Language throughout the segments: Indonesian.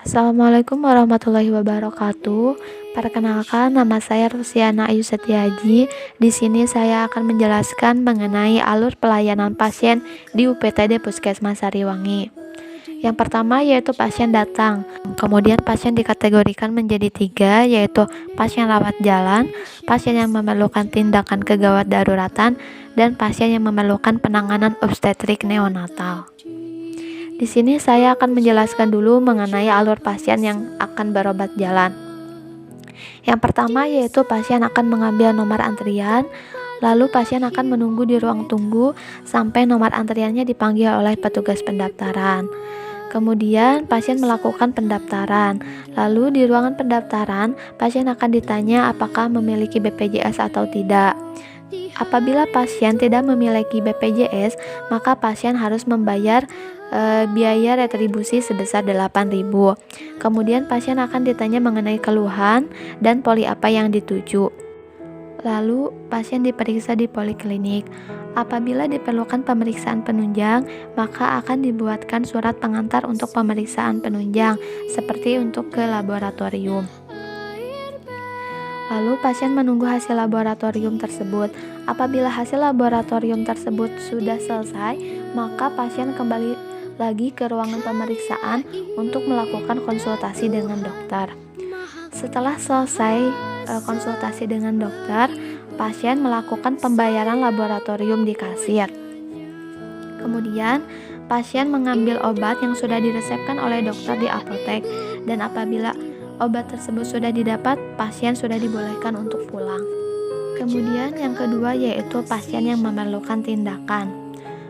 Assalamualaikum warahmatullahi wabarakatuh. Perkenalkan, nama saya Rusiana Ayu Setiaji. Di sini saya akan menjelaskan mengenai alur pelayanan pasien di UPTD Puskesmas Sariwangi. Yang pertama yaitu pasien datang. Kemudian pasien dikategorikan menjadi 3, yaitu pasien rawat jalan, pasien yang memerlukan tindakan kegawat daruratan, dan pasien yang memerlukan penanganan obstetrik neonatal. Di sini saya akan menjelaskan dulu mengenai alur pasien yang akan berobat jalan. Yang pertama yaitu pasien akan mengambil nomor antrian, lalu pasien akan menunggu di ruang tunggu sampai nomor antriannya dipanggil oleh petugas pendaftaran. Kemudian pasien melakukan pendaftaran, lalu di ruangan pendaftaran pasien akan ditanya apakah memiliki BPJS atau tidak. Apabila pasien tidak memiliki BPJS, maka pasien harus membayar biaya retribusi sebesar 8.000. Kemudian pasien akan ditanya mengenai keluhan dan poli apa yang dituju. Lalu pasien diperiksa di poliklinik. Apabila diperlukan pemeriksaan penunjang, maka akan dibuatkan surat pengantar untuk pemeriksaan penunjang, seperti untuk ke laboratorium. Lalu pasien menunggu hasil laboratorium tersebut. Apabila hasil laboratorium tersebut sudah selesai, maka pasien kembali lagi ke ruangan pemeriksaan untuk melakukan konsultasi dengan dokter. Setelah selesai konsultasi dengan dokter, pasien melakukan pembayaran laboratorium di kasir. Kemudian, pasien mengambil obat yang sudah diresepkan oleh dokter di apotek, dan apabila obat tersebut sudah didapat, pasien sudah dibolehkan untuk pulang. Kemudian yang kedua yaitu pasien yang memerlukan tindakan.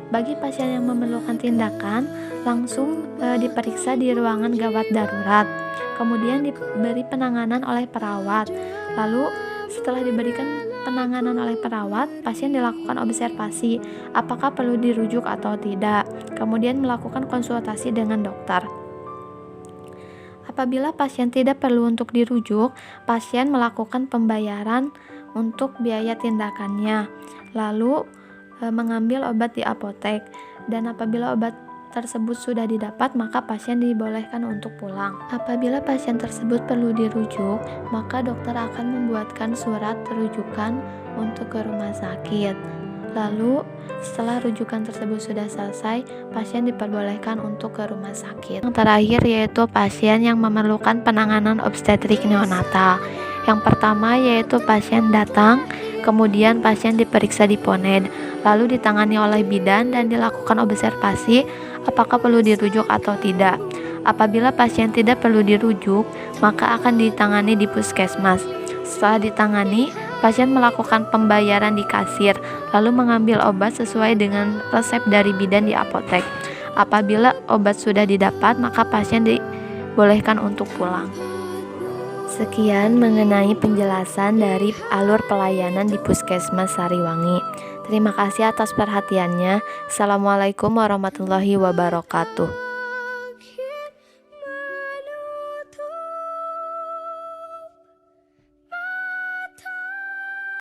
Bagi pasien yang memerlukan tindakan, langsung diperiksa di ruangan gawat darurat. Kemudian diberi penanganan oleh perawat. Lalu setelah diberikan penanganan oleh perawat, pasien dilakukan observasi apakah perlu dirujuk atau tidak. Kemudian melakukan konsultasi dengan dokter. Apabila pasien tidak perlu untuk dirujuk, pasien melakukan pembayaran untuk biaya tindakannya, lalu mengambil obat di apotek, dan apabila obat tersebut sudah didapat, maka pasien dibolehkan untuk pulang. Apabila pasien tersebut perlu dirujuk, maka dokter akan membuatkan surat rujukan untuk ke rumah sakit. Lalu setelah rujukan tersebut sudah selesai, pasien diperbolehkan untuk ke rumah sakit. Yang terakhir yaitu pasien yang memerlukan penanganan obstetrik neonatal. Yang pertama yaitu pasien datang, kemudian pasien diperiksa di PONED, lalu ditangani oleh bidan dan dilakukan observasi apakah perlu dirujuk atau tidak. Apabila pasien tidak perlu dirujuk, maka akan ditangani di puskesmas. Setelah ditangani, pasien melakukan pembayaran di kasir, lalu mengambil obat sesuai dengan resep dari bidan di apotek. Apabila obat sudah didapat, maka pasien dibolehkan untuk pulang. Sekian mengenai penjelasan dari alur pelayanan di Puskesmas Sariwangi. Terima kasih atas perhatiannya. Assalamualaikum warahmatullahi wabarakatuh.